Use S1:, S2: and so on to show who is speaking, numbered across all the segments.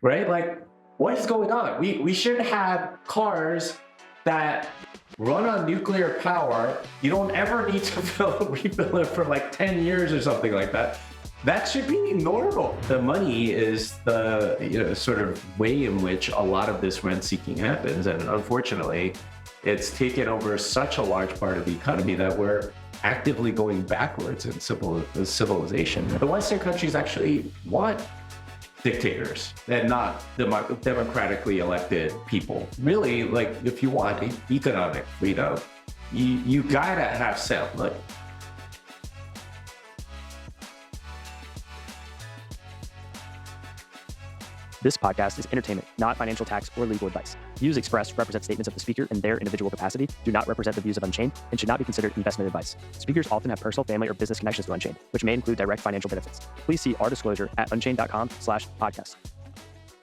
S1: right? Like, what is going on? We should have cars that run on nuclear power. You don't ever need to refill it for like 10 years or something like that. That should be normal. The money is the sort of way in which a lot of this rent seeking happens. And unfortunately, it's taken over such a large part of the economy that we're actively going backwards in civilization. The Western countries actually want dictators and not democratically elected people. Really, like, if you want economic freedom, you gotta have sound money.
S2: This podcast is entertainment, not financial, tax, or legal advice. Views expressed represent statements of the speaker in their individual capacity, do not represent the views of Unchained, and should not be considered investment advice. Speakers often have personal, family, or business connections to Unchained, which may include direct financial benefits. Please see our disclosure at unchained.com/podcast.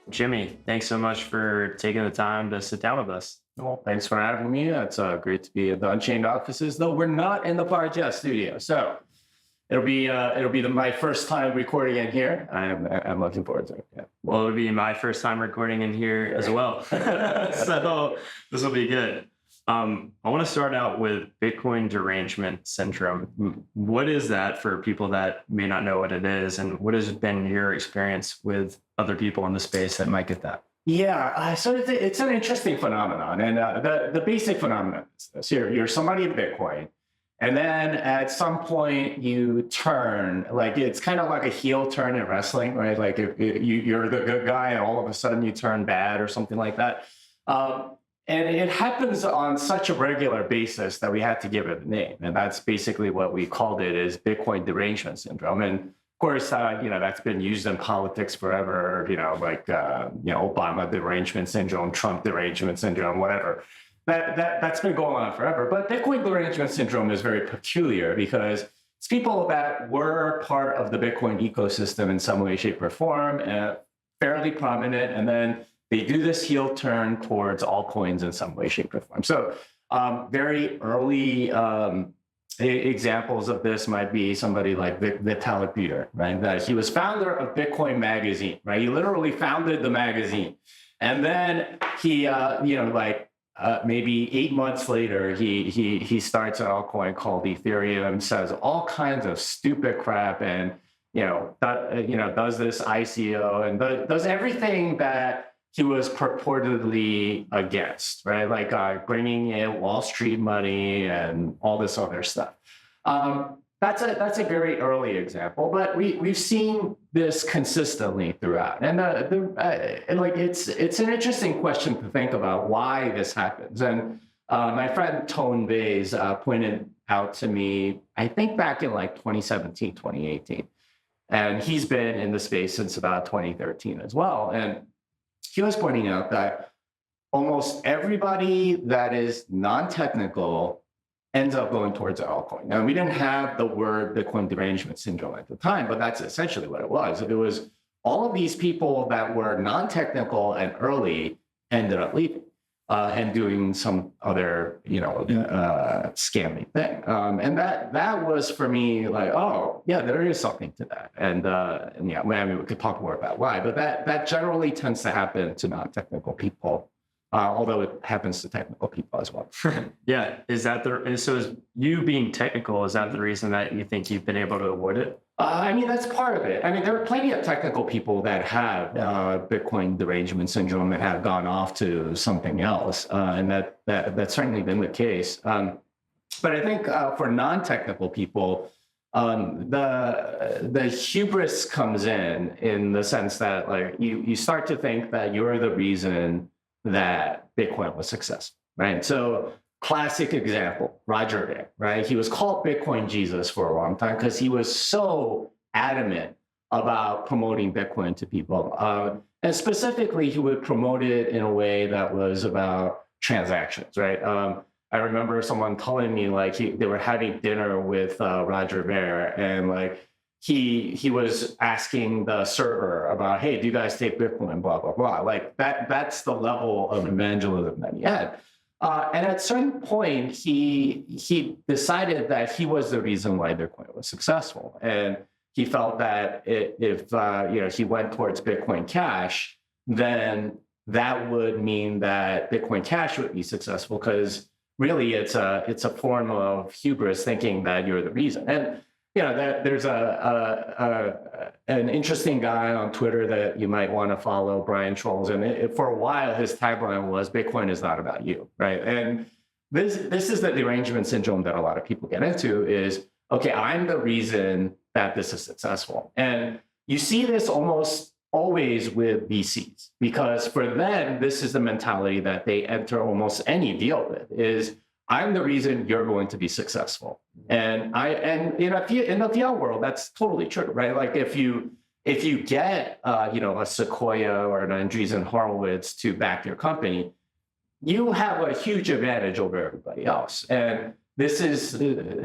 S3: Jimmy, thanks so much for taking the time to sit down with us.
S1: Well, thanks for having me. It's great to be at the Unchained offices, though we're not in the podcast studio. So it'll be my first time recording in here. I'm looking forward to it. Yeah.
S3: Well, it'll be my first time recording in here as well. So this will be good. I want to start out with Bitcoin derangement syndrome. What is that for people that may not know what it is, and what has been your experience with other people in the space that might get that?
S1: Yeah, so it's an interesting phenomenon, and the basic phenomenon is this: you're somebody in Bitcoin, and then at some point you turn, like, it's kind of like a heel turn in wrestling, right? Like, if you're the good guy and all of a sudden you turn bad or something like that. And it happens on such a regular basis that we had to give it a name. And that's basically what we called it, is Bitcoin derangement syndrome. And of course, that's been used in politics forever, Obama derangement syndrome, Trump derangement syndrome, whatever. That's been going on forever. But Bitcoin derangement syndrome is very peculiar because it's people that were part of the Bitcoin ecosystem in some way, shape, or form, fairly prominent, and then they do this heel turn towards altcoins in some way, shape, or form. So very early examples of this might be somebody like Vitalik Buterin, right? That he was founder of Bitcoin Magazine, right? He literally founded the magazine. And then he, maybe 8 months later, he starts an altcoin called Ethereum, says all kinds of stupid crap, and does this ICO and does everything that he was purportedly against, right? Like bringing in Wall Street money and all this other stuff. That's a very early example, but we've seen this consistently throughout, and it's an interesting question to think about why this happens. And my friend Tone Bays pointed out to me, I think back in like 2017, 2018, and he's been in the space since about 2013 as well. And he was pointing out that almost everybody that is non-technical ends up going towards an altcoin. Now, we didn't have the word Bitcoin derangement syndrome at the time, but that's essentially what it was. It was all of these people that were non-technical and early ended up leaving and doing some other, scammy thing. And that was for me like, oh, yeah, there is something to that. And we could talk more about why, but that generally tends to happen to non-technical people. Although it happens to technical people as well.
S3: Yeah. So is you being technical, is that the reason that you think you've been able to avoid it?
S1: That's part of it. There are plenty of technical people that have Bitcoin derangement syndrome and have gone off to something else. And that's certainly been the case. But I think for non-technical people, the hubris comes in the sense that, like, you start to think that you're the reason that Bitcoin was successful, right? So classic example, Roger Ver, right? He was called Bitcoin Jesus for a long time because he was so adamant about promoting Bitcoin to people. And specifically, he would promote it in a way that was about transactions, right? I remember someone telling me, like, they were having dinner with Roger Ver, and like, he was asking the server about, hey, do you guys take Bitcoin, blah, blah, blah. Like that's the level of evangelism that he had. And at a certain point, he decided that he was the reason why Bitcoin was successful. And he felt that if he went towards Bitcoin Cash, then that would mean that Bitcoin Cash would be successful, because really it's a form of hubris, thinking that you're the reason. And there's an interesting guy on Twitter that you might want to follow, Brian Trolls, and for a while his tagline was "Bitcoin is not about you," right? And this is the derangement syndrome that a lot of people get into. Is, okay, I'm the reason that this is successful, and you see this almost always with VCs, because for them this is the mentality that they enter almost any deal with, is I'm the reason you're going to be successful. And in the fiat world, that's totally true, right? Like if you get a Sequoia or an Andreessen Horowitz to back your company, you have a huge advantage over everybody else. And this is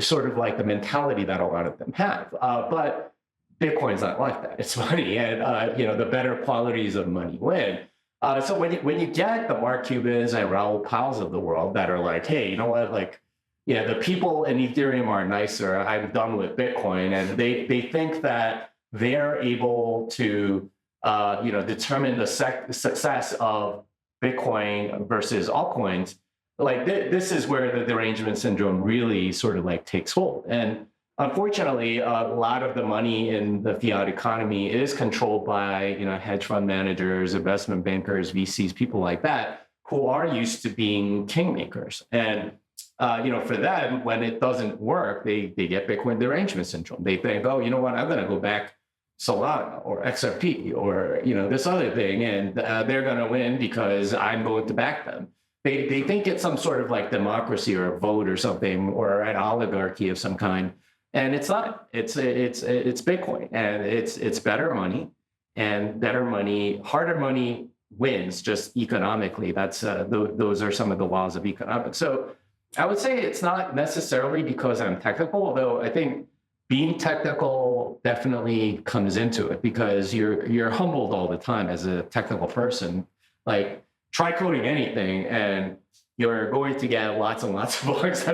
S1: sort of like the mentality that a lot of them have. But Bitcoin's not like that. It's money, and the better qualities of money win. So when you get the Mark Cubans and Raoul Pals of the world that are like, hey, you know what, like, yeah, the people in Ethereum are nicer, I'm done with Bitcoin, and they think that they're able to determine the success of Bitcoin versus altcoins. Like this is where the derangement syndrome really sort of like takes hold. And unfortunately, a lot of the money in the fiat economy is controlled by, hedge fund managers, investment bankers, VCs, people like that, who are used to being kingmakers. And, for them, when it doesn't work, they get Bitcoin derangement syndrome. They think, oh, you know what, I'm going to go back Solana or XRP or, this other thing, and they're going to win because I'm going to back them. They think it's some sort of like democracy or a vote or something, or an oligarchy of some kind. And it's not. It's Bitcoin, and it's better money, and better money, harder money wins just economically. That's those are some of the laws of economics. So I would say it's not necessarily because I'm technical, although I think being technical definitely comes into it, because you're humbled all the time as a technical person. Like, try coding anything, and you're going to get lots and lots of bugs.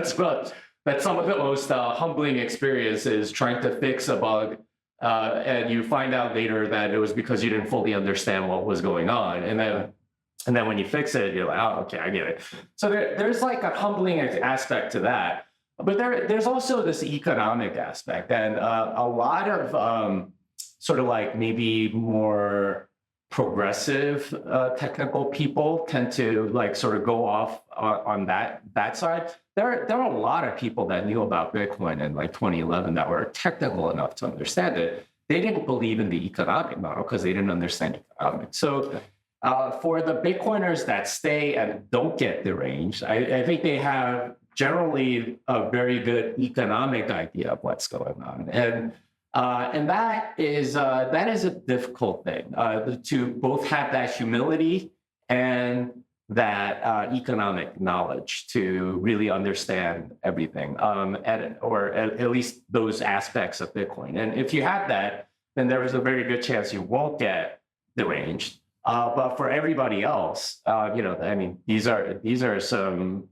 S1: That's some of the most humbling experiences, trying to fix a bug, and you find out later that it was because you didn't fully understand what was going on. And then when you fix it, you're like, oh, okay, I get it. So there's like a humbling aspect to that. But there's also this economic aspect. And a lot of sort of like maybe more progressive technical people tend to like sort of go off on that side. There are a lot of people that knew about Bitcoin in like 2011 that were technical enough to understand it. They didn't believe in the economic model because they didn't understand economics. So for the Bitcoiners that stay and don't get deranged, I think they have generally a very good economic idea of what's going on. And that is a difficult thing, to both have that humility and that economic knowledge to really understand everything, or at least those aspects of Bitcoin. And if you have that, then there is a very good chance you won't get deranged. But for everybody else, these are some,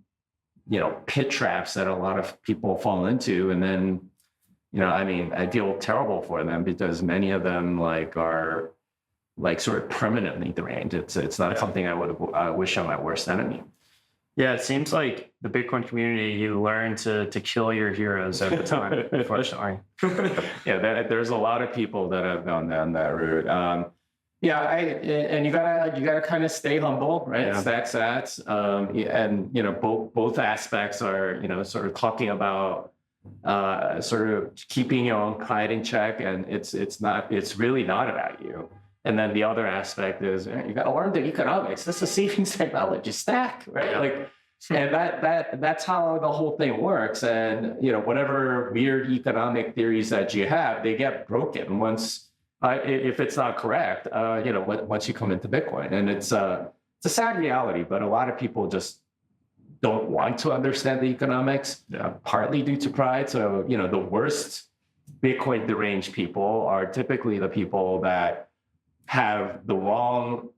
S1: pit traps that a lot of people fall into, and then, I feel terrible for them, because many of them are sort of permanently deranged. It's not something I would wish on my worst enemy.
S3: Yeah, it seems like the Bitcoin community, you learn to kill your heroes over time, unfortunately.
S1: Yeah, there's a lot of people that have gone down that route. And you gotta kind of stay humble, right? Yeah. That's and both aspects are sort of talking about sort of keeping your own pride in check, and it's really not about you. And then the other aspect is you got to learn the economics. This is a savings technology stack, right? Yeah. And that's how the whole thing works. And whatever weird economic theories that you have, they get broken once if it's not correct. Once you come into Bitcoin, and it's a sad reality, but a lot of people just don't want to understand the economics, partly due to pride. So the worst Bitcoin deranged people are typically the people that have the wrong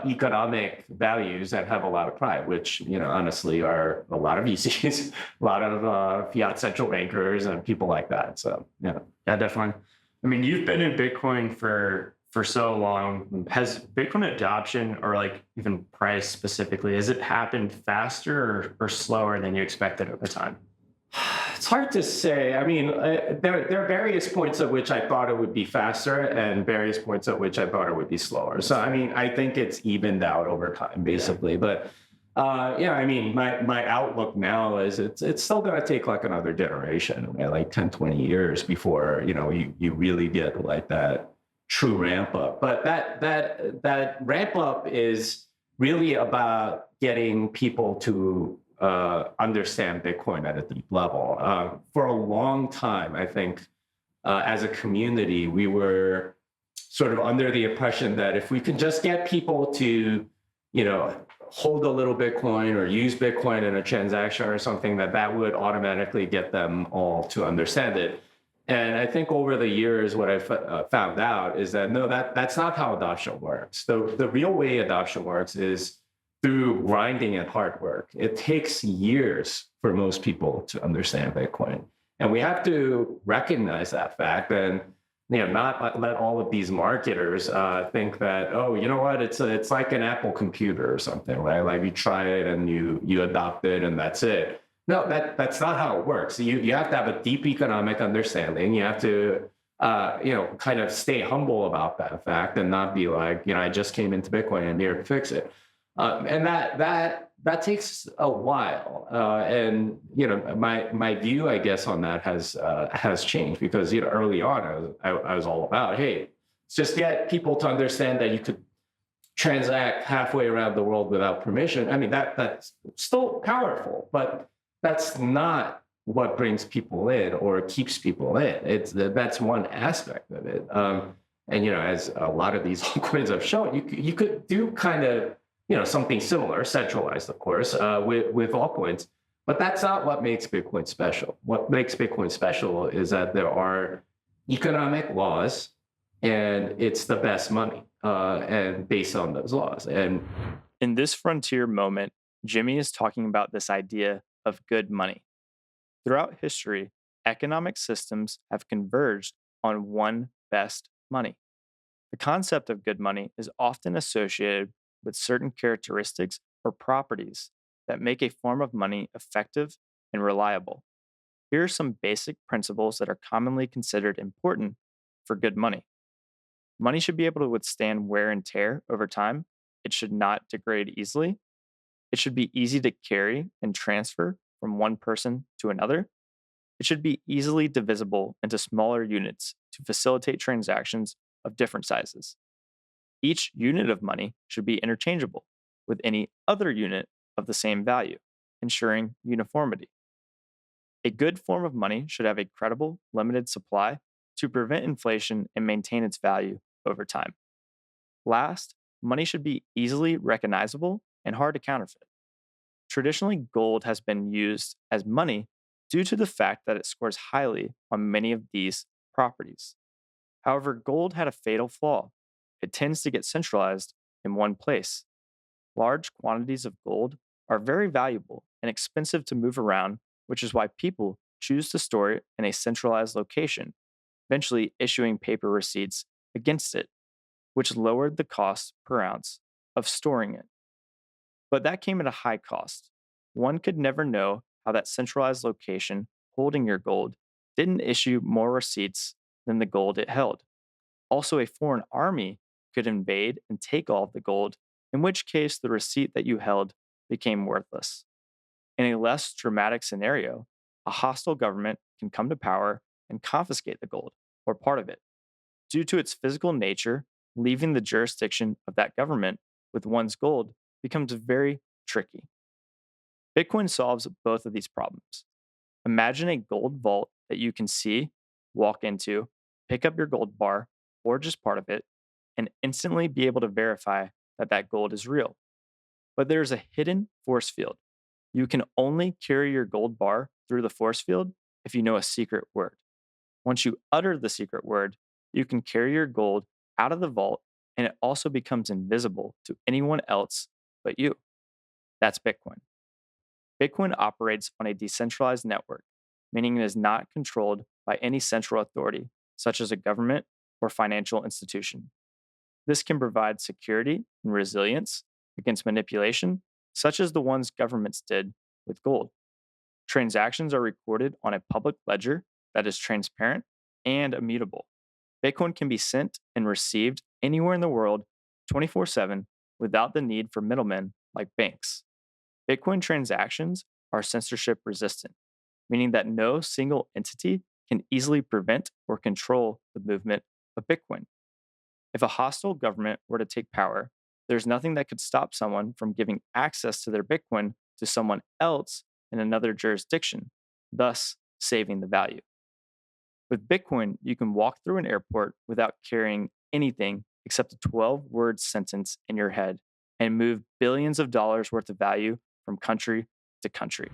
S1: economic values and have a lot of pride, which, honestly are a lot of VCs, a lot of fiat central bankers and people like that. So, yeah,
S3: definitely. I mean, you've been in Bitcoin for for so long. Has Bitcoin adoption or like even price specifically, has it happened faster or slower than you expected over time?
S1: It's hard to say. I mean, there are various points at which I thought it would be faster and various points at which I thought it would be slower. So, I mean, I think it's evened out over time, basically. But yeah, I mean, my outlook now is it's still going to take like another generation, right? Like 10, 20 years before, you really get like that true ramp up. But that ramp up is really about getting people to understand Bitcoin at a deep level. For a long time, I think as a community, we were sort of under the impression that if we can just get people to, hold a little Bitcoin or use Bitcoin in a transaction or something, that would automatically get them all to understand it. And I think over the years, what I found out is that no, that's not how adoption works. The real way adoption works is through grinding and hard work. It takes years for most people to understand Bitcoin. And we have to recognize that fact and not let all of these marketers think that, oh, you know what, it's like an Apple computer or something, right? Like you try it and you adopt it and that's it. No, that's not how it works. You have to have a deep economic understanding. You have to kind of stay humble about that fact and not be like, I just came into Bitcoin and here to fix it. And that takes a while. And my view, I guess, on that has changed because early on I was all about, hey, let's just get people to understand that you could transact halfway around the world without permission. I mean that's still powerful, but that's not what brings people in or keeps people in. That's one aspect of it. And as a lot of these altcoins have shown, you could do kind of something similar, centralized, of course, with altcoins. But that's not what makes Bitcoin special. What makes Bitcoin special is that there are economic laws, and it's the best money, and based on those laws. And
S2: In this frontier moment, Jimmy is talking about this idea of good money. Throughout history, economic systems have converged on one best money. The concept of good money is often associated with certain characteristics or properties that make a form of money effective and reliable. Here are some basic principles that are commonly considered important for good money. Money should be able to withstand wear and tear over time. It should not degrade easily. It should be easy to carry and transfer from one person to another. It should be easily divisible into smaller units to facilitate transactions of different sizes. Each unit of money should be interchangeable with any other unit of the same value, ensuring uniformity. A good form of money should have a credible, limited supply to prevent inflation and maintain its value over time. Last, money should be easily recognizable and hard to counterfeit. Traditionally, gold has been used as money due to the fact that it scores highly on many of these properties. However, gold had a fatal flaw. It tends to get centralized in one place. Large quantities of gold are very valuable and expensive to move around, which is why people choose to store it in a centralized location, eventually issuing paper receipts against it, which lowered the cost per ounce of storing it. But that came at a high cost. One could never know how that centralized location holding your gold didn't issue more receipts than the gold it held. Also, a foreign army could invade and take all of the gold, in which case the receipt that you held became worthless. In a less dramatic scenario, a hostile government can come to power and confiscate the gold, or part of it. Due to its physical nature, leaving the jurisdiction of that government with one's gold becomes very tricky. Bitcoin solves both of these problems. Imagine a gold vault that you can see, walk into, pick up your gold bar, or just part of it, and instantly be able to verify that that gold is real. But there's a hidden force field. You can only carry your gold bar through the force field if you know a secret word. Once you utter the secret word, you can carry your gold out of the vault, and it also becomes invisible to anyone else but you. That's Bitcoin. Bitcoin operates on a decentralized network, meaning it is not controlled by any central authority, such as a government or financial institution.
S4: This can provide security and resilience against manipulation, such as the ones governments did with gold. Transactions are recorded on a public ledger that is transparent and immutable. Bitcoin can be sent and received anywhere in the world 24/7 without the need for middlemen like banks. Bitcoin transactions are censorship resistant, meaning that no single entity can easily prevent or control the movement of Bitcoin. If a hostile government were to take power, there's nothing that could stop someone from giving access to their Bitcoin to someone else in another jurisdiction, thus saving the value. With Bitcoin, you can walk through an airport without carrying anything except a 12-word sentence in your head and move billions of dollars worth of value from country to country.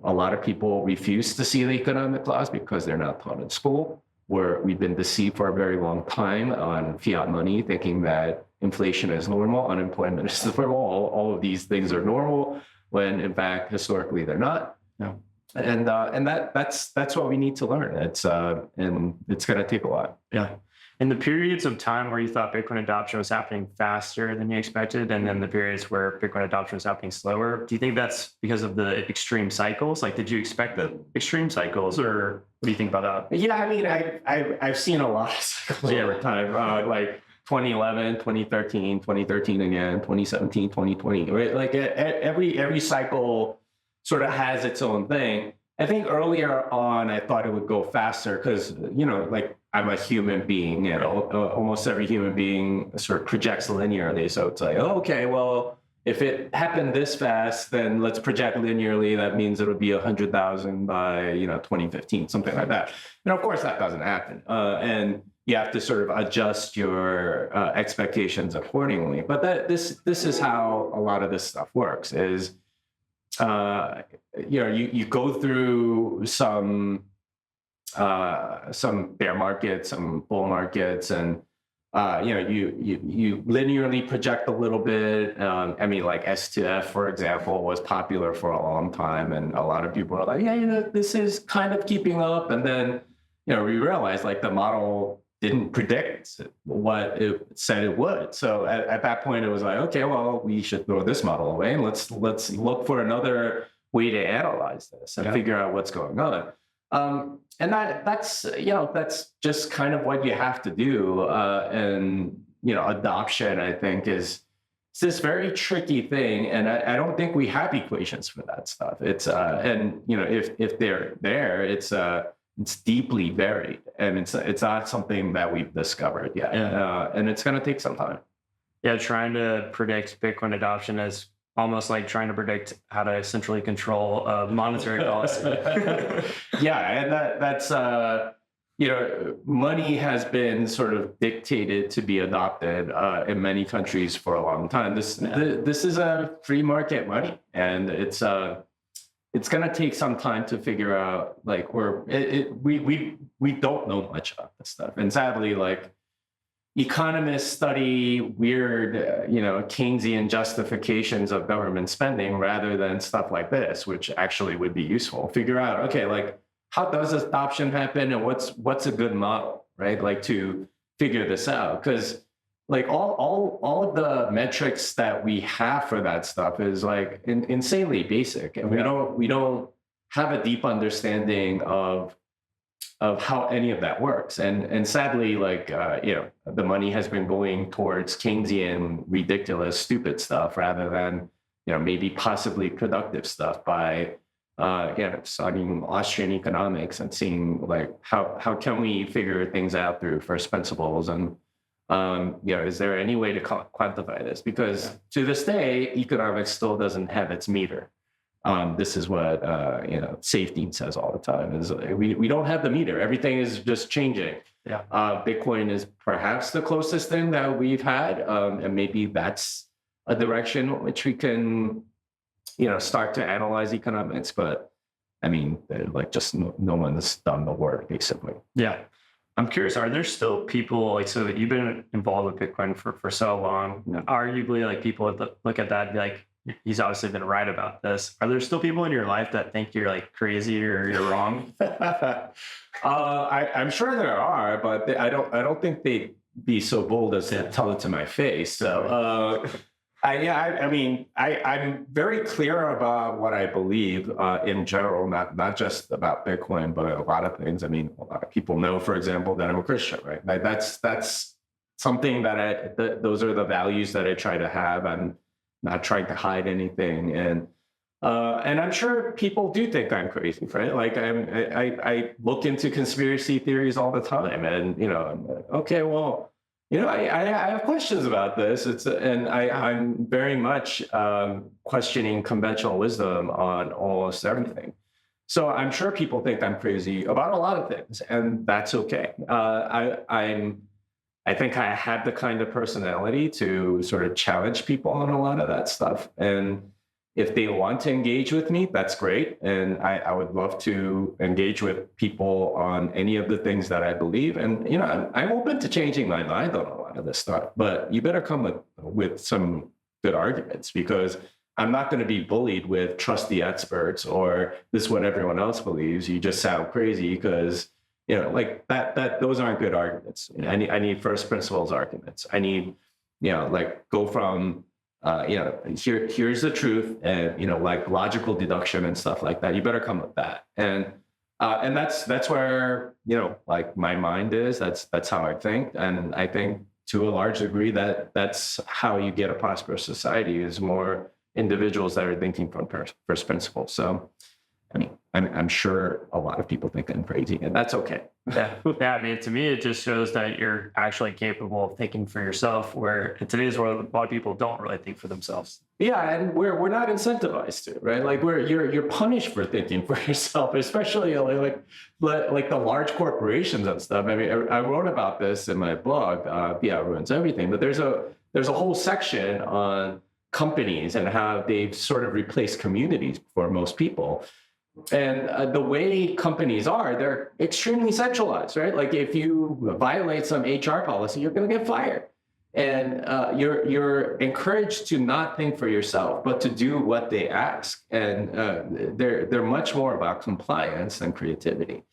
S1: A lot of people refuse to see the economic laws because they're not taught in school, where we've been deceived for a very long time on fiat money, thinking that inflation is normal, unemployment is normal, all of these things are normal, when in fact, historically, they're not.
S3: No.
S1: And that's what we need to learn. And it's going to take a while.
S3: Yeah. In the periods of time where you thought Bitcoin adoption was happening faster than you expected, and then the periods where Bitcoin adoption was happening slower, do you think that's because of the extreme cycles? Like, did you expect the extreme cycles, or what do you think about that?
S1: Yeah, I mean, I've seen a lot of cycles over time, like 2011, 2013, 2013 again, 2017, 2020, right? Like every cycle sort of has its own thing. I think earlier on, I thought it would go faster because, like I'm a human being, almost every human being sort of projects linearly. So it's like, oh, okay, well, if it happened this fast, then let's project linearly. That means it'll be 100,000 by, 2015, something like that. And of course, that doesn't happen. And you have to sort of adjust your expectations accordingly. But this is how a lot of this stuff works is, you go through some bear markets, some bull markets, and you linearly project a little bit. I mean, like S2F, for example, was popular for a long time, and a lot of people are like, yeah, this is kind of keeping up. And then, we realized like the model didn't predict what it said it would. So at that point, it was like, okay, well, we should throw this model away and let's look for another way to analyze this and figure out what's going on. And that's just kind of what you have to do. And adoption, I think, is this very tricky thing, and I don't think we have equations for that stuff. It's if they're there, it's deeply varied, and it's not something that we've discovered yet. And it's going to take some time.
S3: Yeah, trying to predict Bitcoin adoption is almost like trying to predict how to centrally control monetary policy.
S1: Yeah, and that's money has been sort of dictated to be adopted in many countries for a long time. This is a free market money, and it's going to take some time to figure out, like, we don't know much about this stuff. And sadly, like, economists study weird, Keynesian justifications of government spending rather than stuff like this, which actually would be useful. Figure out, okay, like, how does adoption happen, and what's a good model, right? Like, to figure this out, because like all of the metrics that we have for that stuff is like insanely basic, and we don't have a deep understanding of how any of that works. And sadly, like the money has been going towards Keynesian, ridiculous, stupid stuff rather than maybe possibly productive stuff by studying Austrian economics and seeing like how can we figure things out through first principles, and is there any way to quantify this? Because to this day, economics still doesn't have its meter. This is what Safety says all the time: is we don't have the meter. Everything is just changing.
S3: Yeah.
S1: Bitcoin is perhaps the closest thing that we've had, and maybe that's a direction which we can, start to analyze economics. But I mean, like, just no one has done the work, basically.
S3: Yeah. I'm curious, are there still people, like, so that you've been involved with Bitcoin for so long, arguably, like, people look at that and be like, he's obviously been right about this. Are there still people in your life that think you're like crazy or you're wrong?
S1: I'm sure there are, but I don't think they be so bold as to tell it to my face. So, I'm very clear about what I believe in general, not just about Bitcoin, but a lot of things. I mean, a lot of people know, for example, that I'm a Christian, right? Like that's something that those are the values that I try to have. I'm not trying to hide anything, and I'm sure people do think I'm crazy, right? Like I look into conspiracy theories all the time, and I'm like, okay, well. I have questions about this. I'm very much questioning conventional wisdom on almost everything. So I'm sure people think I'm crazy about a lot of things, and that's okay. I think I have the kind of personality to sort of challenge people on a lot of that stuff. And if they want to engage with me, that's great. And I would love to engage with people on any of the things that I believe. And, I'm open to changing my mind on a lot of this stuff, but you better come with some good arguments, because I'm not going to be bullied with trust the experts or this is what everyone else believes. You just sound crazy because, like that, those aren't good arguments. I need first principles arguments. I need, go from, here's the truth, and like logical deduction and stuff like that. You better come with that, and that's where like my mind is. That's how I think, and I think to a large degree that's how you get a prosperous society is more individuals that are thinking from first principles. So, I mean, I'm sure a lot of people think I'm crazy, and that's okay.
S3: Yeah. I mean, to me, it just shows that you're actually capable of thinking for yourself, where in today's world, a lot of people don't really think for themselves.
S1: Yeah, and we're not incentivized to, right? Like you're punished for thinking for yourself, especially like the large corporations and stuff. I mean, I wrote about this in my blog, Fiat Ruins Everything, but there's a whole section on companies and how they've sort of replaced communities for most people. And the way companies are, they're extremely centralized, right? Like if you violate some HR policy, you're going to get fired. And you're encouraged to not think for yourself, but to do what they ask. And they're much more about compliance than creativity.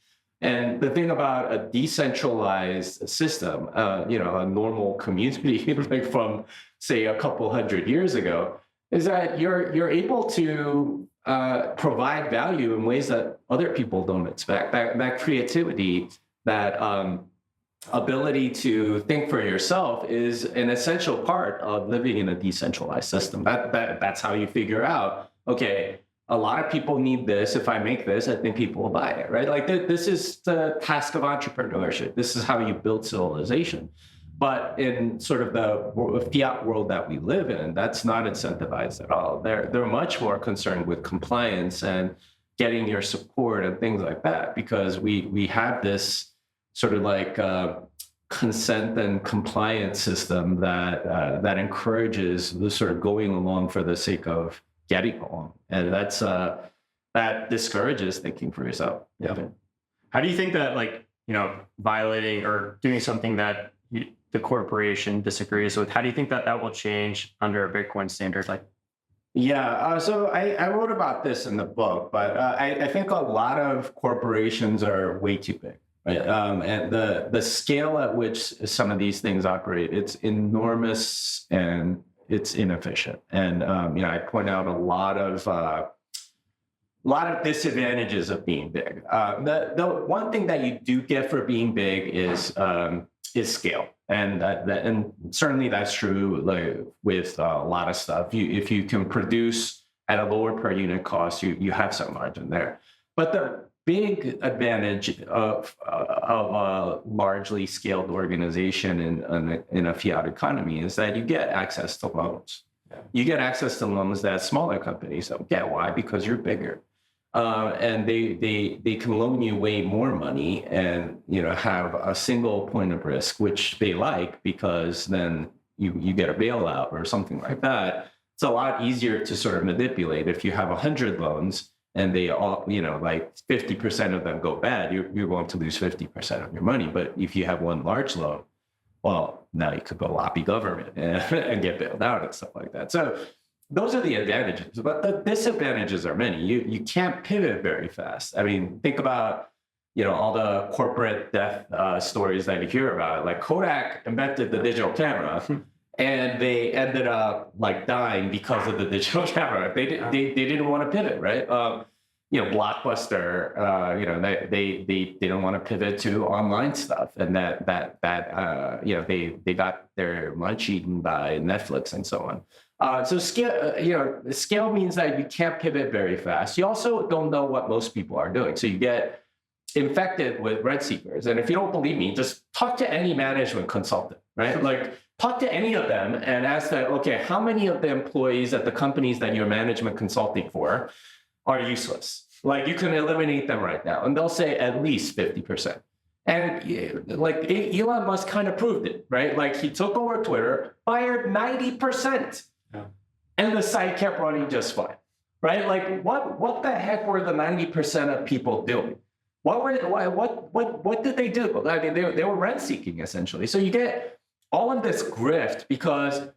S1: And the thing about a decentralized system, a normal community, like from say a couple hundred years ago, is that you're able to provide value in ways that other people don't expect. That creativity, that ability to think for yourself is an essential part of living in a decentralized system. That's how you figure out, okay, a lot of people need this. If I make this, I think people will buy it, right? Like this is the task of entrepreneurship. This is how you build civilization. But in sort of the fiat world that we live in, that's not incentivized at all. They're much more concerned with compliance and getting your support and things like that, because we have this sort of like consent and compliance system that encourages the sort of going along for the sake of getting along, and that discourages thinking for yourself.
S3: Yeah. How do you think that violating or doing something that the corporation disagrees with, how do you think that will change under a Bitcoin standard?
S1: So I wrote about this in the book, but I think a lot of corporations are way too big. Right? And the scale at which some of these things operate, it's enormous and it's inefficient. And I point out a lot of disadvantages of being big. The one thing that you do get for being big is scale, and certainly that's true with a lot of stuff. If you can produce at a lower per unit cost, you have some margin there. But the big advantage of a largely scaled organization in a fiat economy is that you get access to loans. You get access to loans that smaller companies don't get. Why? Because you're bigger. And they can loan you way more money and have a single point of risk, which they like, because then you get a bailout or something like that. It's a lot easier to sort of manipulate. If you have 100 loans and they all, like 50% of them go bad, you're going to lose 50% of your money. But if you have one large loan, well, now you could go lobby government and get bailed out and stuff like that. So those are the advantages, but the disadvantages are many. You can't pivot very fast. I mean, think about, all the corporate death stories that you hear about. Like Kodak invented the digital camera, and they ended up like dying because of the digital camera. They didn't want to pivot, right? Blockbuster, they didn't want to pivot to online stuff, and they got their lunch eaten by Netflix and so on. So scale means that you can't pivot very fast. You also don't know what most people are doing, so you get infected with rent seekers. And if you don't believe me, just talk to any management consultant, right? Like talk to any of them and ask them, okay, how many of the employees at the companies that you're management consulting for are useless? Like you can eliminate them right now. And they'll say at least 50%. And like Elon Musk kind of proved it, right? Like he took over Twitter, fired 90%. Yeah. And the site kept running just fine, right? Like what the heck were the 90% of people doing? What did they do? I mean, they were rent seeking essentially. So you get all of this grift because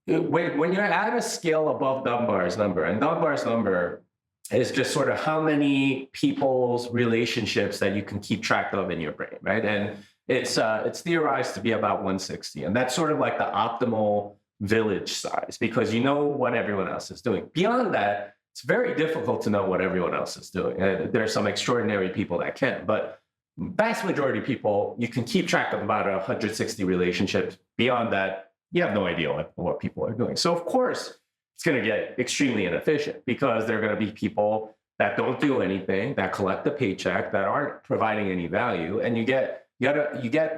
S1: when you're at a scale above Dunbar's number, and Dunbar's number is just sort of how many people's relationships that you can keep track of in your brain, right? And it's theorized to be about 160, and that's sort of like the optimal village size because you know what everyone else is doing. Beyond that, it's very difficult to know what everyone else is doing. There are some extraordinary people that can, but vast majority of people, you can keep track of about 160 relationships. Beyond that, you have no idea what people are doing. So of course, it's going to get extremely inefficient because there are going to be people that don't do anything, that collect a paycheck, that aren't providing any value, and you get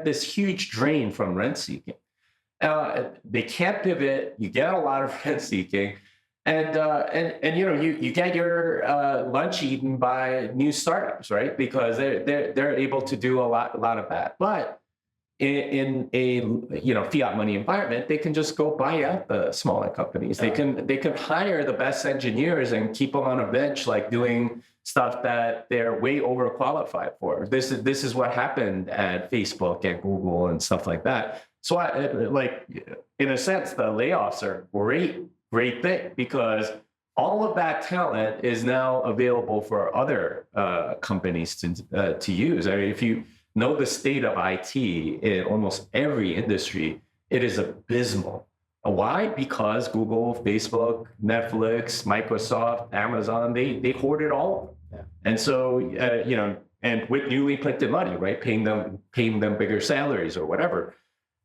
S1: this huge drain from rent seeking. They can't pivot. You get a lot of rent seeking. And you get your lunch eaten by new startups, right? Because they're able to do a lot of that. But in a fiat money environment, they can just go buy out the smaller companies. They can hire the best engineers and keep them on a bench, like doing stuff that they're way overqualified for. This is what happened at Facebook and Google and stuff like that. So in a sense, the layoffs are great thing because all of that talent is now available for other companies to use. I mean, if you know the state of IT in almost every industry, it is abysmal. Why? Because Google, Facebook, Netflix, Microsoft, Amazon, they hoarded all of them. Yeah. And so, and with newly printed money, right? Paying them bigger salaries or whatever.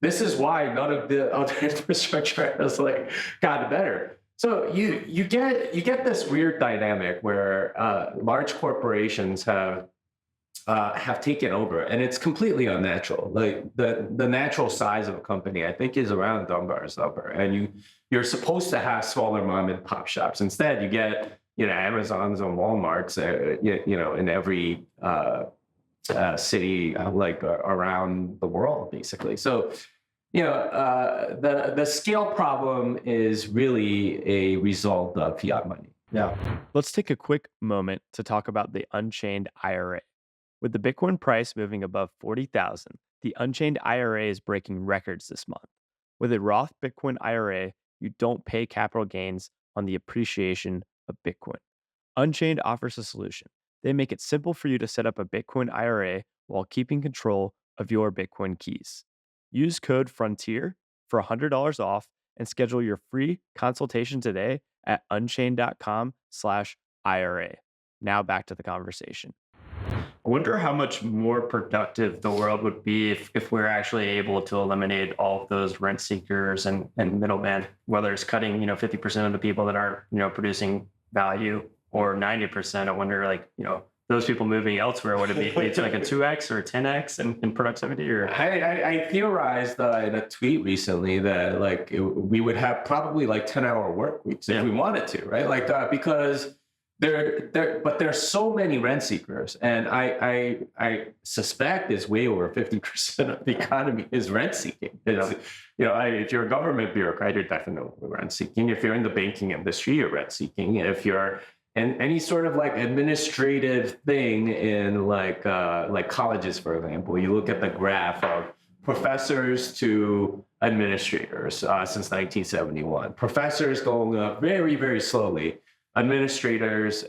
S1: This is why none of the other infrastructure has gotten better. So you get this weird dynamic where large corporations have taken over, and it's completely unnatural. Like the natural size of a company, I think, is around Dunbar's number, and you're supposed to have smaller mom and pop shops. Instead, you get Amazons and WalMarts, in every city around the world, basically. So, the scale problem is really a result of fiat money.
S2: Yeah. Let's take a quick moment to talk about the Unchained IRA. With the Bitcoin price moving above 40,000, the Unchained IRA is breaking records this month. With a Roth Bitcoin IRA, you don't pay capital gains on the appreciation of Bitcoin. Unchained offers a solution. They make it simple for you to set up a Bitcoin IRA while keeping control of your Bitcoin keys. Use code FRONTIER for $100 off and schedule your free consultation today at unchained.com/IRA. Now back to the conversation.
S3: I wonder how much more productive the world would be if we're actually able to eliminate all of those rent seekers and middlemen, whether it's cutting 50% of the people that aren't producing value or 90%. I wonder those people moving elsewhere, would it be like a 2x or a 10x in productivity? Or
S1: I theorized in a tweet recently that we would have probably 10-hour work weeks if we wanted to, right? Because there's so many rent seekers, and I suspect it's way over 50% of the economy is rent seeking. If you're a government bureaucrat, you're definitely rent seeking. If you're in the banking industry, you're rent seeking. If you're in any sort of administrative thing in colleges, for example, you look at the graph of professors to administrators since 1971. Professors going up very, very slowly. Administrators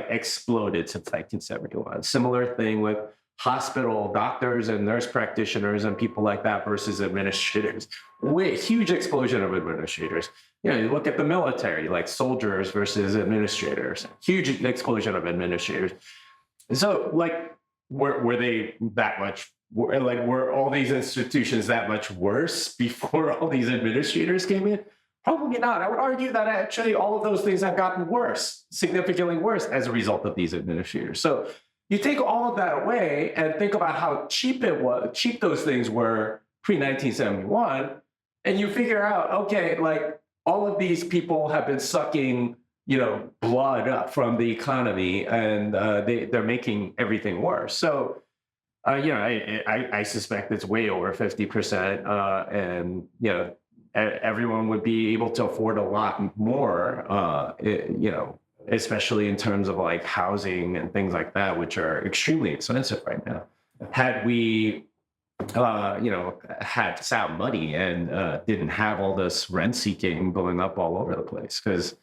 S1: exploded since 1971. Similar thing with hospital doctors and nurse practitioners and people like that versus administrators. Huge explosion of administrators. You look at the military, like soldiers versus administrators, huge explosion of administrators. So like, were they that much, were all these institutions that much worse before all these administrators came in? Probably not. I would argue that actually all of those things have gotten worse, significantly worse as a result of these administrators. So you take all of that away and think about how cheap those things were pre-1971, and you figure out, okay, like all of these people have been sucking, blood up from the economy, and they're making everything worse. So, I suspect it's way over 50%, and everyone would be able to afford a lot more, especially in terms of like housing and things like that, which are extremely expensive right now. Had we, had sound money and didn't have all this rent seeking going up all over the place, because,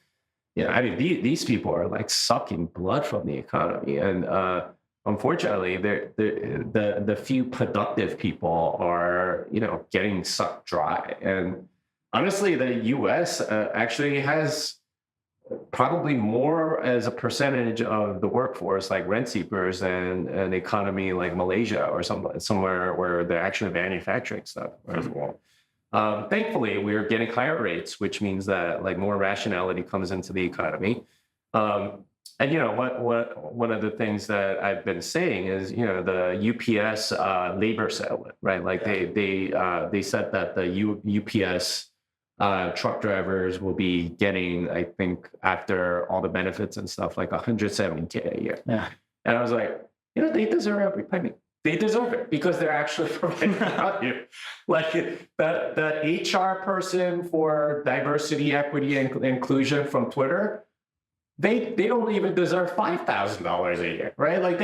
S1: these people are like sucking blood from the economy, and unfortunately, the few productive people are, getting sucked dry. And honestly, the U.S. Actually has probably more as a percentage of the workforce, like rent seekers, and an economy like Malaysia or somewhere where they're actually manufacturing stuff as well. Thankfully, we're getting higher rates, which means that like more rationality comes into the economy. And one of the things that I've been saying is, the UPS labor settlement, right? Like they said that the UPS truck drivers will be getting, I think, after all the benefits and stuff, like $170K a year.
S4: Yeah.
S1: And I was like, they deserve they deserve it because they're actually providing value. Like the HR person for diversity, equity, and inclusion from Twitter, they don't even deserve $5,000 a year, right? Like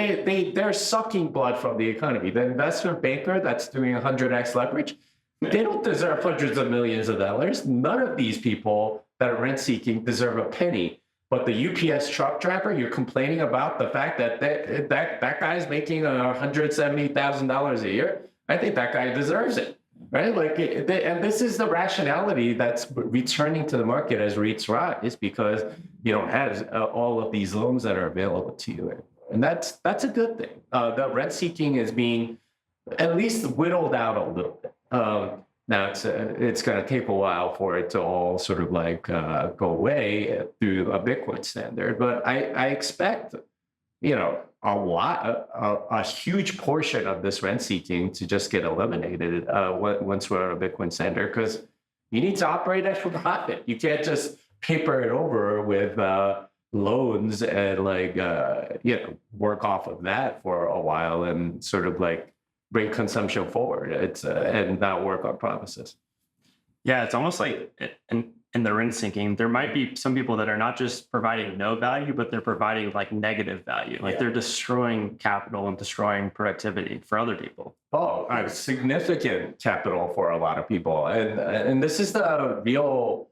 S1: they're sucking blood from the economy. The investment banker that's doing 100x leverage, they don't deserve hundreds of millions of dollars. None of these people that are rent seeking deserve a penny. But the UPS truck driver, you're complaining about the fact that that guy's making $170,000 a year. I think that guy deserves it, right? Like, and this is the rationality that's returning to the market as rates rise, because you don't have all of these loans that are available to you, and that's a good thing. The rent seeking is being at least whittled out a little bit. Now it's going to take a while for it to all sort of like go away through a Bitcoin standard, but I expect, a huge portion of this rent seeking to just get eliminated once we're on a Bitcoin standard, because you need to operate as a profit. You can't just paper it over with loans and work off of that for a while and sort of like bring consumption forward. And not work on promises.
S3: Yeah, it's almost like in the rent sinking, there might be some people that are not just providing no value, but they're providing like negative value. Like they're destroying capital and destroying productivity for other people.
S1: Oh, significant capital for a lot of people. And this is the real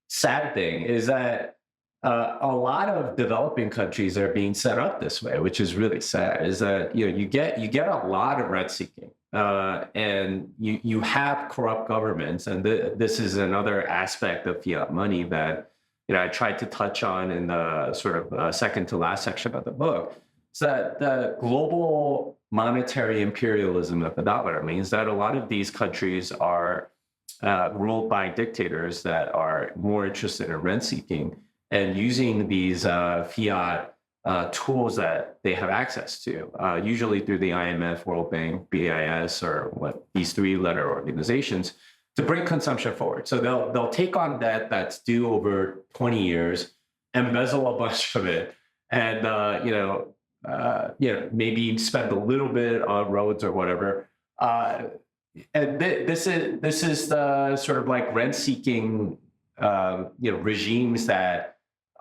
S1: sad thing, is that a lot of developing countries are being set up this way, which is really sad. Is that you get a lot of rent seeking, and you have corrupt governments, and this is another aspect of fiat money that I tried to touch on in the sort of second to last section of the book. Is that the global monetary imperialism of the dollar means that a lot of these countries are ruled by dictators that are more interested in rent seeking and using these fiat tools that they have access to, usually through the IMF, World Bank, BIS, or these three-letter organizations, to bring consumption forward. So they'll take on debt that's due over 20 years, embezzle a bunch of it, and maybe spend a little bit on roads or whatever. And this is the sort of like rent-seeking regimes that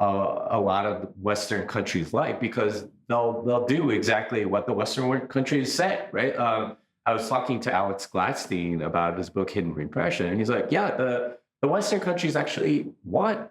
S1: a lot of Western countries like, because they'll do exactly what the Western countries say, right? I was talking to Alex Gladstein about his book Hidden Repression, and he's like, yeah, the Western countries actually want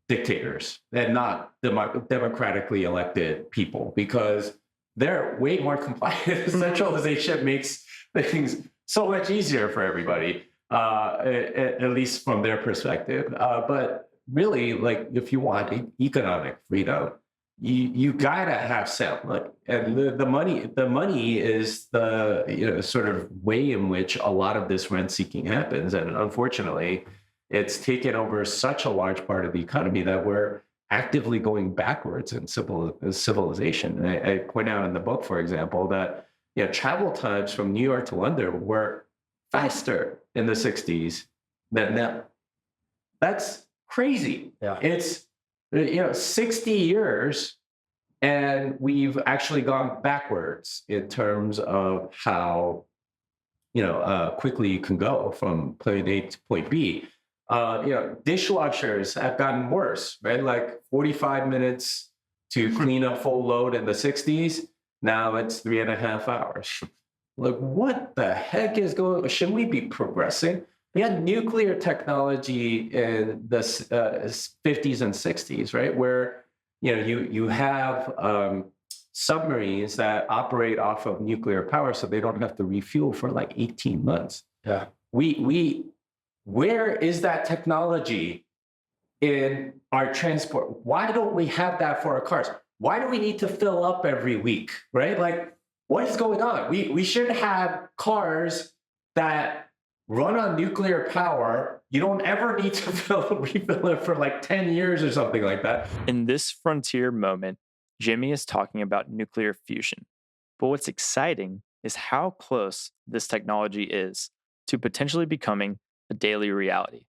S1: dictators and not democratically elected people, because they're way more compliant. Centralization makes things so much easier for everybody, at least from their perspective. But really, like if you want economic freedom, you gotta have some like, and the money is the sort of way in which a lot of this rent seeking happens, and unfortunately, it's taken over such a large part of the economy that we're actively going backwards in civilization. And I point out in the book, for example, that travel times from New York to London were faster in the 60s than now. That's crazy.
S5: Yeah.
S1: It's 60 years and we've actually gone backwards in terms of how quickly you can go from point A to point B. Dishwashers have gotten worse, right? Like 45 minutes to clean a full load in the 60s. Now it's 3.5 hours. Like, what the heck is going on? Should we be progressing? We had nuclear technology in the 50s and 60s, right? Where, you have submarines that operate off of nuclear power, so they don't have to refuel for like 18 months.
S5: Yeah.
S1: Where is that technology in our transport? Why don't we have that for our cars? Why do we need to fill up every week, right? Like, what is going on? We should have cars that run on nuclear power. You don't ever need to refill it for like 10 years or something like that.
S4: In this frontier moment, Jimmy is talking about nuclear fusion. But what's exciting is how close this technology is to potentially becoming a daily reality.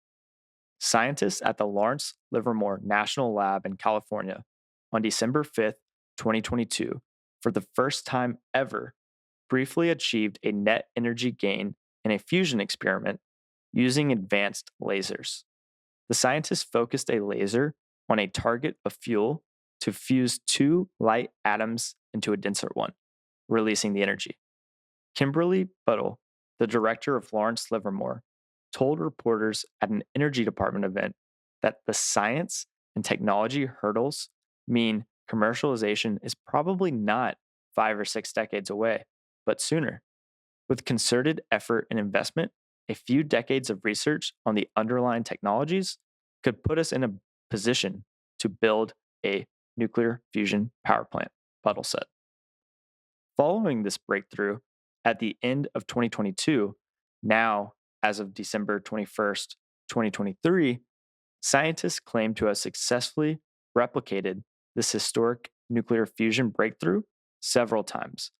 S4: Scientists at the Lawrence Livermore National Lab in California on December 5th, 2022, for the first time ever, briefly achieved a net energy gain in a fusion experiment using advanced lasers. The scientists focused a laser on a target of fuel to fuse two light atoms into a denser one, releasing the energy. Kimberly Buttle, the director of Lawrence Livermore, told reporters at an energy department event that the science and technology hurdles mean commercialization is probably not 5 or 6 decades away, but sooner. With concerted effort and investment, a few decades of research on the underlying technologies could put us in a position to build a nuclear fusion power plant, Buttle said. Following this breakthrough, at the end of 2022, now as of December 21st, 2023, scientists claim to have successfully replicated this historic nuclear fusion breakthrough several times.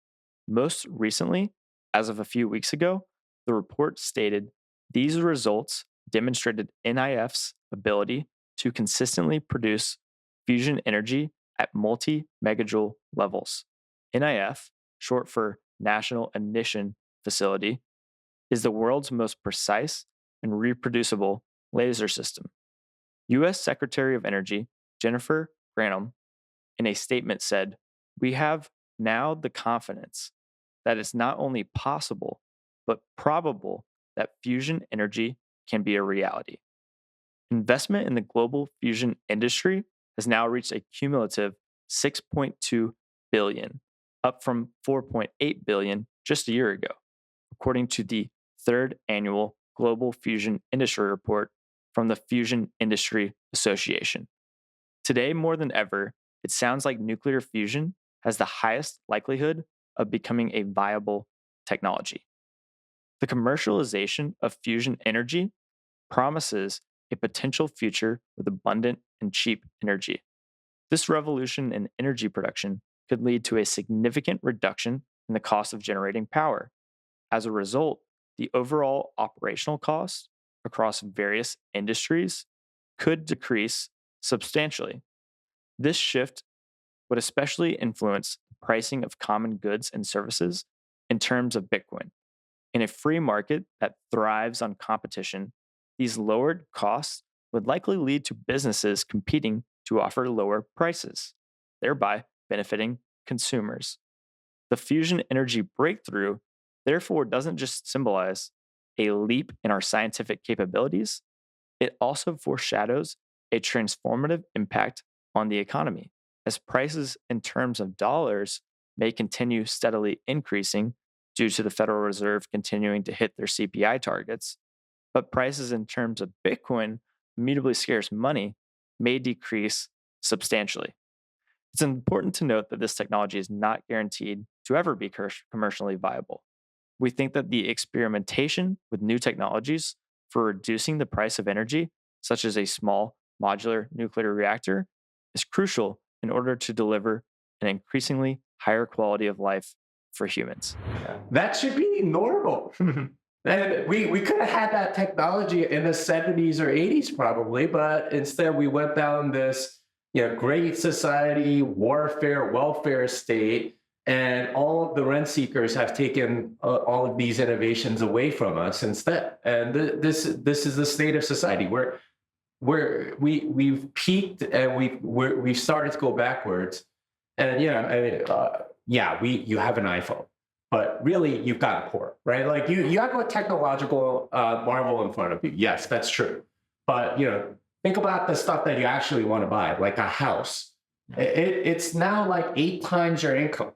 S4: Most recently, as of a few weeks ago, the report stated these results demonstrated NIF's ability to consistently produce fusion energy at multi-megajoule levels. NIF, short for National Ignition Facility, is the world's most precise and reproducible laser system. U.S. Secretary of Energy Jennifer Granholm, in a statement, said, "We have now the confidence that it's not only possible, but probable that fusion energy can be a reality." Investment in the global fusion industry has now reached a cumulative $6.2 billion, up from $4.8 billion just a year ago, according to the third annual Global Fusion Industry Report from the Fusion Industry Association. Today, more than ever, it sounds like nuclear fusion has the highest likelihood of becoming a viable technology. The commercialization of fusion energy promises a potential future with abundant and cheap energy. This revolution in energy production could lead to a significant reduction in the cost of generating power. As a result, the overall operational costs across various industries could decrease substantially. This shift would especially influence the pricing of common goods and services in terms of Bitcoin. In a free market that thrives on competition, these lowered costs would likely lead to businesses competing to offer lower prices, thereby benefiting consumers. The fusion energy breakthrough, therefore, doesn't just symbolize a leap in our scientific capabilities, it also foreshadows a transformative impact on the economy, as prices in terms of dollars may continue steadily increasing due to the Federal Reserve continuing to hit their CPI targets, but prices in terms of Bitcoin, immutably scarce money, may decrease substantially. It's important to note that this technology is not guaranteed to ever be commercially viable. We think that the experimentation with new technologies for reducing the price of energy, such as a small modular nuclear reactor, is crucial in order to deliver an increasingly higher quality of life for humans.
S1: That should be normal. And we could have had that technology in the 70s or 80s probably, but instead we went down this great society, warfare, welfare state, and all of the rent seekers have taken all of these innovations away from us instead. And this is the state of society where we've peaked and we've started to go backwards. And you have an iPhone, but really you've got a port, right? Like you have a technological marvel in front of you. Yes, that's true. But think about the stuff that you actually want to buy, like a house. It's now like 8 times your income,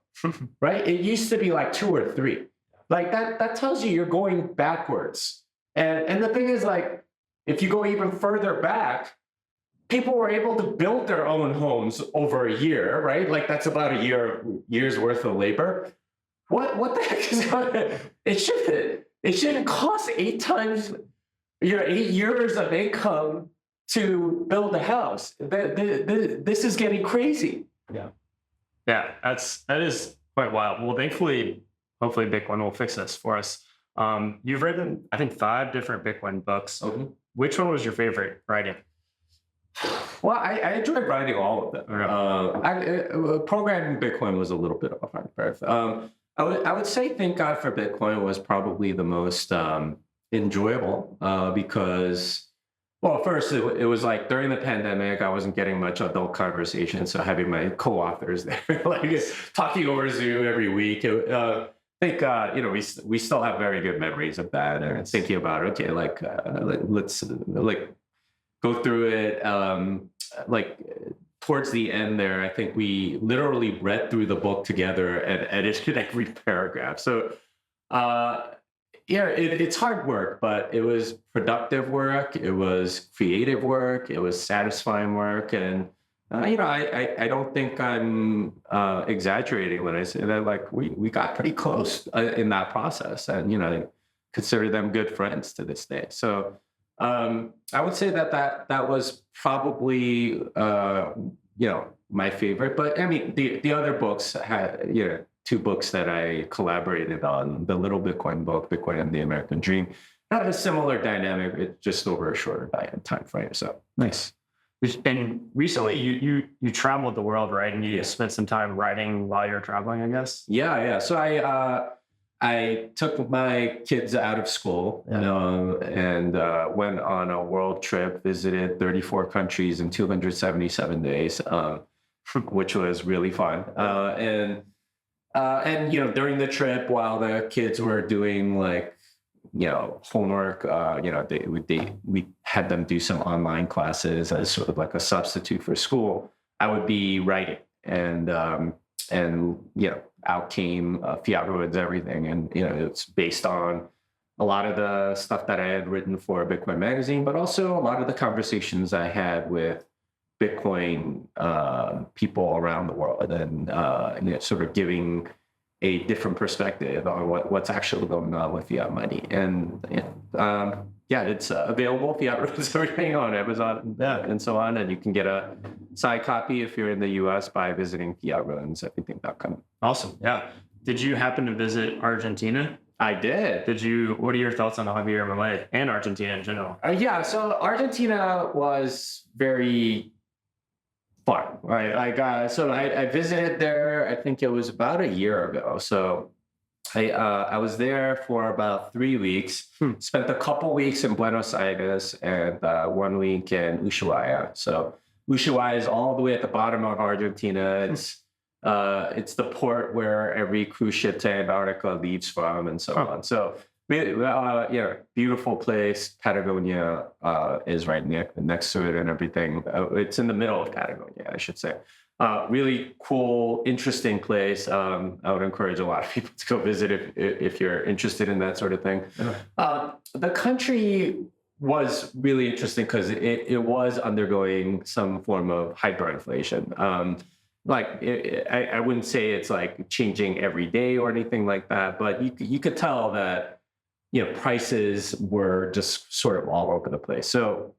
S1: right? It used to be like 2 or 3. Like that tells you you're going backwards. And the thing is, like, if you go even further back, people were able to build their own homes over a year, right? Like that's about a year's worth of labor. What the heck is that? It shouldn't cost 8 times 8 years of income to build a house. This is getting crazy.
S3: Yeah, that is quite wild. Well, hopefully Bitcoin will fix this for us. You've written, I think, 5 different Bitcoin books. Mm-hmm. Which one was your favorite writing?
S1: Well, I enjoyed writing all of them. Programming Bitcoin was a little bit of a hard part. I would say Thank God for Bitcoin was probably the most enjoyable because, well, first it was like during the pandemic, I wasn't getting much adult conversation, so having my co-authors there, like talking over Zoom every week. I think we still have very good memories of that, and thinking about okay, let's go through it. Towards the end there, I think we literally read through the book together and edited every paragraph. So, it's hard work, but it was productive work. It was creative work. It was satisfying work. And, I don't think I'm exaggerating when I say that, like, we got pretty close in that process, and, I consider them good friends to this day. So, I would say that was probably my favorite. But I mean, the other books had 2 books that I collaborated on. The Little Bitcoin book, Bitcoin and the American Dream, had a similar dynamic. It's just over a shorter time frame. So nice.
S3: And recently, you traveled the world, right? And you spent some time writing while you're traveling, I guess.
S1: Yeah. So I took my kids out of school and went on a world trip, visited 34 countries in 277 days, which was really fun. And during the trip, while the kids were doing homework, we had them do some online classes as sort of like a substitute for school. I would be writing, and out came Fiat Ruins Everything. And, it's based on a lot of the stuff that I had written for Bitcoin Magazine, but also a lot of the conversations I had with Bitcoin people around the world, and sort of giving a different perspective on what's actually going on with fiat money. And it's available, Fiat Ruins Everything, on Amazon and so on. And you can get a side copy if you're in the US by visiting fiatruinseverything.com.
S3: Awesome. Yeah. Did you happen to visit Argentina?
S1: I did.
S3: What are your thoughts on Javier Melei and Argentina in general?
S1: So Argentina was very fun, right? I visited there, I think it was about a year ago. So I was there for about 3 weeks, spent a couple weeks in Buenos Aires and 1 week in Ushuaia. So Ushuaia is all the way at the bottom of Argentina. It's the port where every cruise ship to Antarctica leaves from, and so on. So Yeah, beautiful place. Patagonia is right next to it and everything. It's in the middle of Patagonia, I should say. Really cool, interesting place. I would encourage a lot of people to go visit if you're interested in that sort of thing. The country was really interesting because it was undergoing some form of hyperinflation. I wouldn't say it's like changing every day or anything like that, but you could tell that prices were just sort of all over the place. So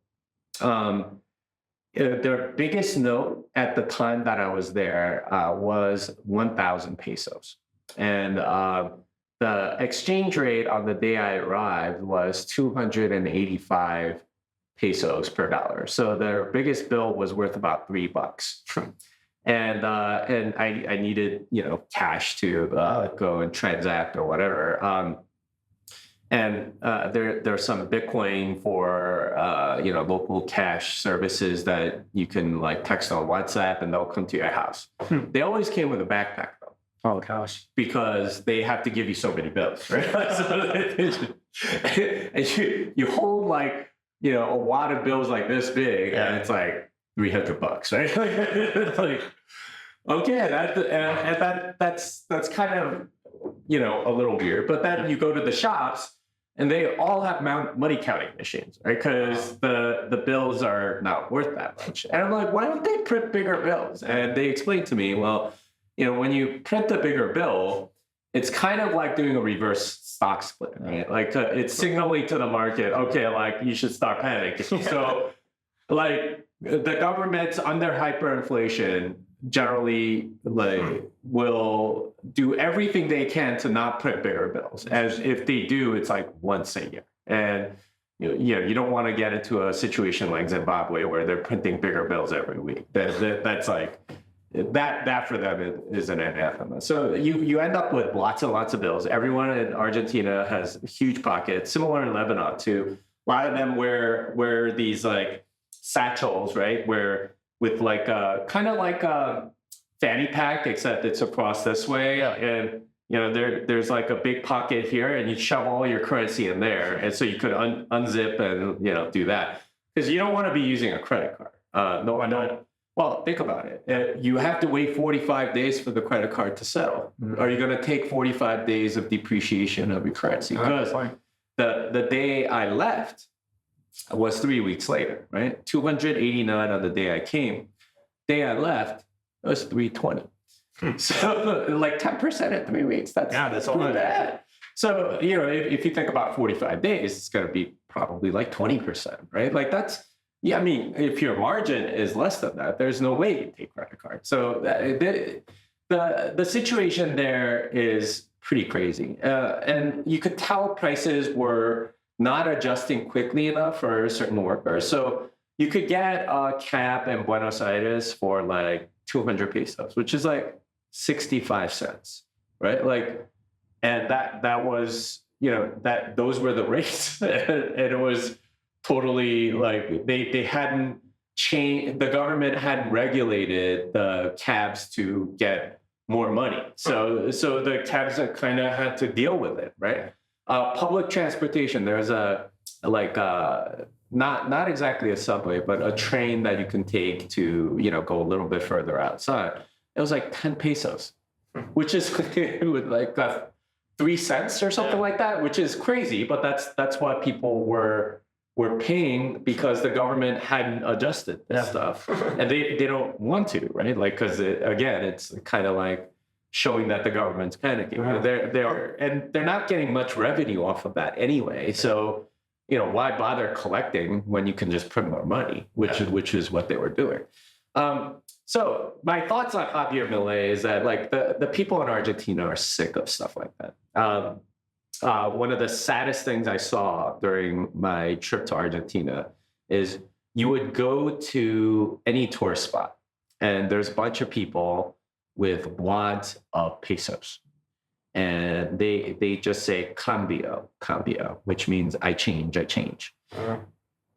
S1: their biggest note at the time that I was there was 1,000 pesos, and the exchange rate on the day I arrived was 285 pesos per dollar. So their biggest bill was worth about $3. And I needed cash to go and transact or whatever. And there's some Bitcoin for local cash services that you can like text on WhatsApp and they'll come to your house. They always came with a backpack though.
S4: Oh gosh.
S1: Because they have to give you so many bills, right? And you hold like a wad of bills like this big, and it's like $300, right? It's like, okay, that's kind of a little weird. But then you go to the shops and they all have money counting machines, right? Because the bills are not worth that much. And I'm like, why don't they print bigger bills? And they explained to me, well, when you print a bigger bill, it's kind of like doing a reverse stock split, right? Like it's signaling to the market, okay, like you should start panicking. So like the government's under hyperinflation generally will do everything they can to not print bigger bills. As if they do, it's like once a year. And you don't want to get into a situation like Zimbabwe where they're printing bigger bills every week. That's like that for them is an anathema. So you end up with lots and lots of bills. Everyone in Argentina has huge pockets, similar in Lebanon too. A lot of them wear these like satchels, right? With like kind of like a fanny pack, except it's across this way. And there's like a big pocket here, and you shove all your currency in there, and so you could unzip and do that because you don't want to be using a credit card. No, I don't. Well, think about it. You have to wait 45 days for the credit card to settle. Are you going to take 45 days of depreciation of your currency? Because the day I left was 3 weeks later, right? 289 on the day I came. Day I left, it was 320. So like 10% in 3 weeks. That's all bad. So, if you think about 45 days, it's going to be probably like 20%, right? Like I mean, if your margin is less than that, there's no way you take credit card. So the situation there is pretty crazy. And you could tell prices were not adjusting quickly enough for certain workers. So you could get a cab in Buenos Aires for like 200 pesos, which is like 65 cents, right? Like, and that was, those were the rates. And it was totally like they hadn't changed, the government hadn't regulated the cabs to get more money. So the cabs kind of had to deal with it, right? Public transportation, there's not exactly a subway, but a train that you can take to, go a little bit further outside. It was like 10 pesos, which is with like 3 cents or something like that, which is crazy. But that's what people were paying because the government hadn't adjusted this stuff, and they don't want to, right? Like, because again, it's kind of like showing that the government's panicking. They're not getting much revenue off of that anyway. So, why bother collecting when you can just print more money, which is what they were doing. So my thoughts on Javier Melei is that like the people in Argentina are sick of stuff like that. One of the saddest things I saw during my trip to Argentina is you would go to any tourist spot and there's a bunch of people with wads of pesos. And they just say cambio, which means I change.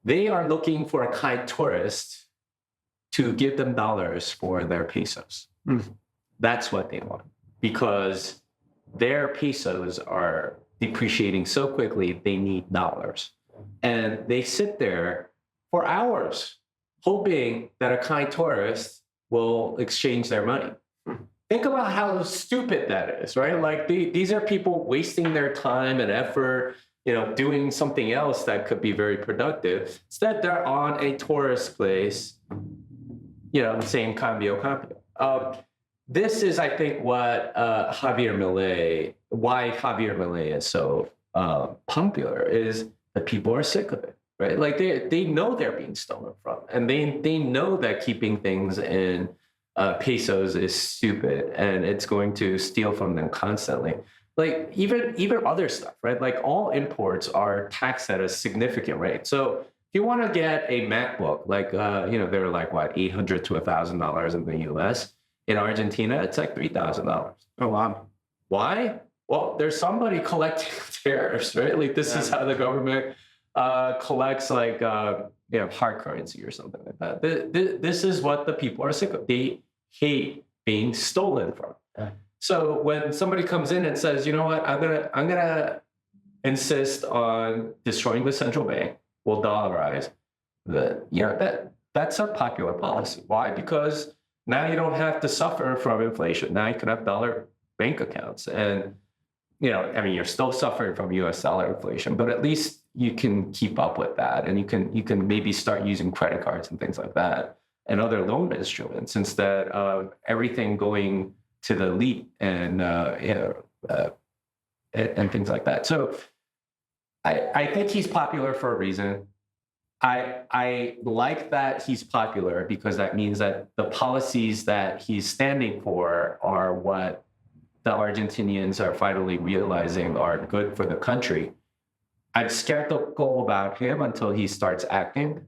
S1: They are looking for a kind tourist to give them dollars for their pesos. That's what they want, because their pesos are depreciating so quickly, they need dollars. And they sit there for hours hoping that a kind tourist will exchange their money. Think about how stupid that is, right? Like these are people wasting their time and effort, doing something else that could be very productive. Instead, they're on a tourist place, saying cambio. This is, I think, what why Javier Melei is so popular, is that people are sick of it, right? Like they know they're being stolen from, and they know that keeping things in pesos is stupid, and it's going to steal from them constantly. Like even other stuff, right? Like all imports are taxed at a significant rate. So if you want to get a MacBook, like they're like what, $800 to $1,000 in the U.S. In Argentina, it's like $3,000.
S3: Oh wow!
S1: Why? Well, there's somebody collecting tariffs, right? Like this is how the government collects like hard currency or something like that. This is what the people are sick of. They hate being stolen from. So when somebody comes in and says, you know what, I'm gonna insist on destroying the central bank, we'll dollarize, that's a popular policy. Why? Because now you don't have to suffer from inflation. Now you can have dollar bank accounts, and you're still suffering from U.S. dollar inflation, but at least you can keep up with that, and you can maybe start using credit cards and things like that and other loan instruments instead of everything going to the elite and things like that. So I think he's popular for a reason. I like that he's popular because that means that the policies that he's standing for are what the Argentinians are finally realizing are good for the country. I'm skeptical about him until he starts acting,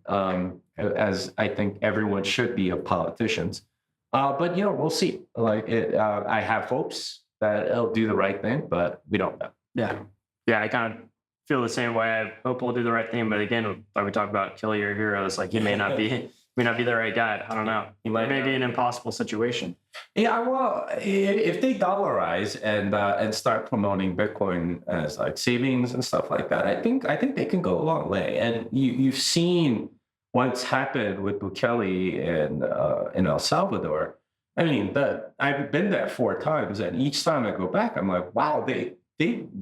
S1: as I think everyone should be of politicians. But we'll see. I have hopes that he'll do the right thing, but we don't know.
S3: Yeah. I kind of feel the same way. I hope he'll do the right thing, but again, like we talked about, kill your heroes. Like he may not be the right guy. I don't know. He might be an impossible situation.
S1: Yeah, well, if they dollarize and start promoting Bitcoin as like savings and stuff like that, I think they can go a long way. And you've seen what's happened with Bukele in El Salvador. I mean, I've been there 4 times, and each time I go back, I'm like, wow, they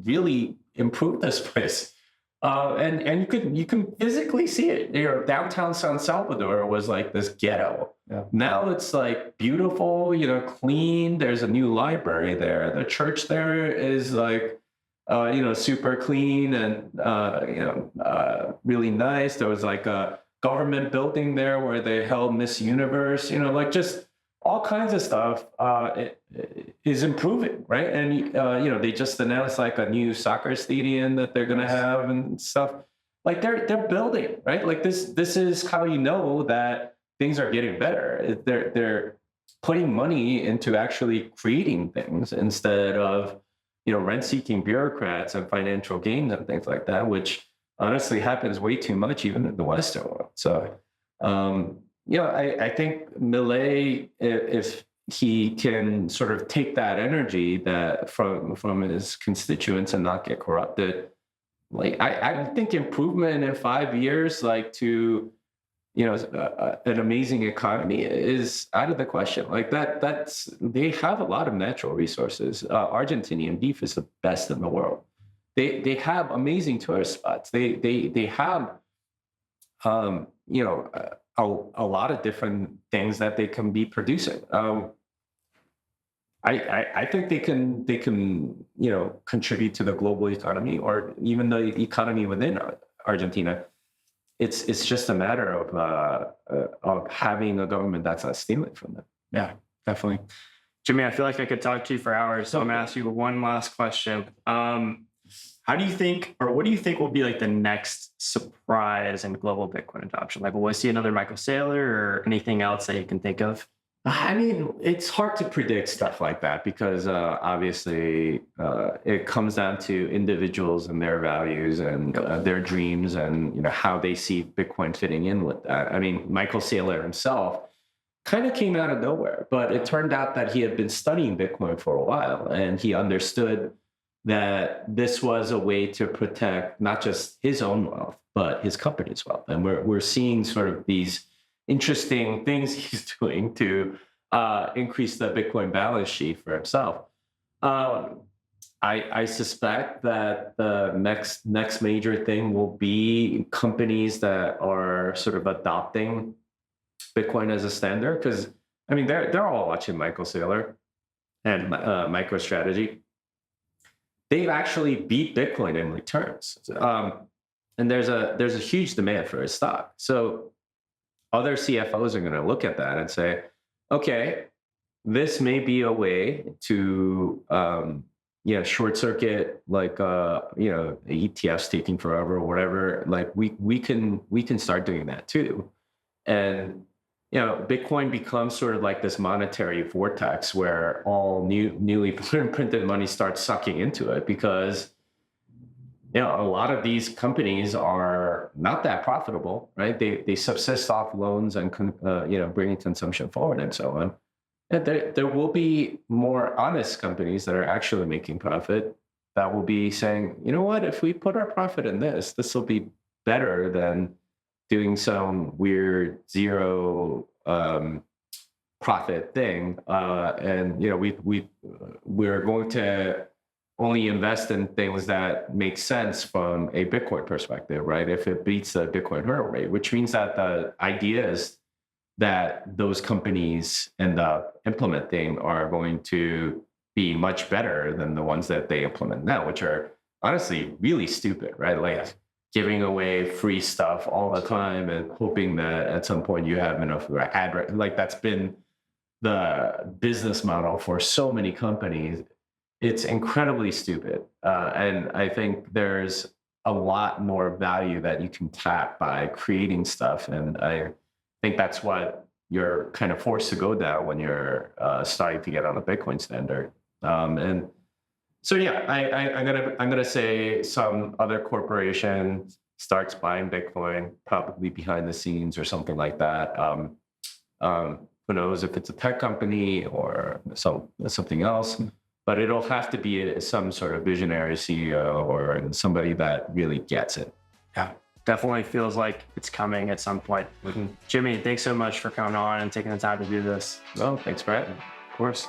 S1: really improved this place. And you can physically see it. Downtown San Salvador was like this ghetto. Yeah. Now it's like beautiful, clean. There's a new library there. The church there is like, super clean and really nice. There was like a government building there where they held Miss Universe. Like just all kinds of stuff is improving, right? And they just announced like a new soccer stadium that they're going to have and stuff. Like they're building, right? Like this is how you know that things are getting better. They're putting money into actually creating things instead of rent-seeking bureaucrats and financial gains and things like that, which honestly happens way too much even in the Western world. So. I think Milei, if he can sort of take that energy that from his constituents and not get corrupted, like I think improvement in 5 years, like to an amazing economy is out of the question. Like they have a lot of natural resources. Argentinian beef is the best in the world. They have amazing tourist spots. They have a lot of different things that they can be producing. I think they can contribute to the global economy or even the economy within Argentina. It's just a matter of having a government that's not stealing from them.
S3: Yeah, definitely. Jimmy, I feel like I could talk to you for hours, so I'm gonna ask you one last question. How do you think, or what do you think will be like the next surprise in global Bitcoin adoption? Like, will we see another Michael Saylor or anything else that you can think of?
S1: I mean, it's hard to predict stuff like that because obviously it comes down to individuals and their values and their dreams and how they see Bitcoin fitting in with that. I mean, Michael Saylor himself kind of came out of nowhere, but it turned out that he had been studying Bitcoin for a while and he understood that this was a way to protect not just his own wealth, but his company's wealth. And we're seeing sort of these interesting things he's doing to increase the Bitcoin balance sheet for himself. I suspect that the next major thing will be companies that are sort of adopting Bitcoin as a standard, because I mean they're all watching Michael Saylor and MicroStrategy. They've actually beat Bitcoin in returns, and there's a huge demand for his stock. So other CFOs are going to look at that and say, okay, this may be a way to short circuit, like ETFs taking forever or whatever. Like we can start doing that too, and Bitcoin becomes sort of like this monetary vortex where all newly printed money starts sucking into it, because a lot of these companies are not that profitable, right? They subsist off loans and bringing consumption forward and so on. And there will be more honest companies that are actually making profit that will be saying, you know what, if we put our profit in this will be better than doing some weird zero profit thing. And we're going to only invest in things that make sense from a Bitcoin perspective, right? If it beats the Bitcoin hurdle rate, which means that the ideas that those companies end up implementing are going to be much better than the ones that they implement now, which are honestly really stupid, right? Like giving away free stuff all the time and hoping that at some point you have enough ad, like that's been the business model for so many companies. It's incredibly stupid. And I think there's a lot more value that you can tap by creating stuff. And I think that's what you're kind of forced to go down when you're starting to get on a Bitcoin standard. And so, yeah, I'm gonna say some other corporation starts buying Bitcoin, probably behind the scenes or something like that. Who knows if it's a tech company or something else, but it'll have to be some sort of visionary CEO or somebody that really gets it.
S3: Yeah, definitely feels like it's coming at some point.
S1: Mm-hmm.
S3: Jimmy, thanks so much for coming on and taking the time to do this.
S1: Well, thanks, Brett.
S3: Of course.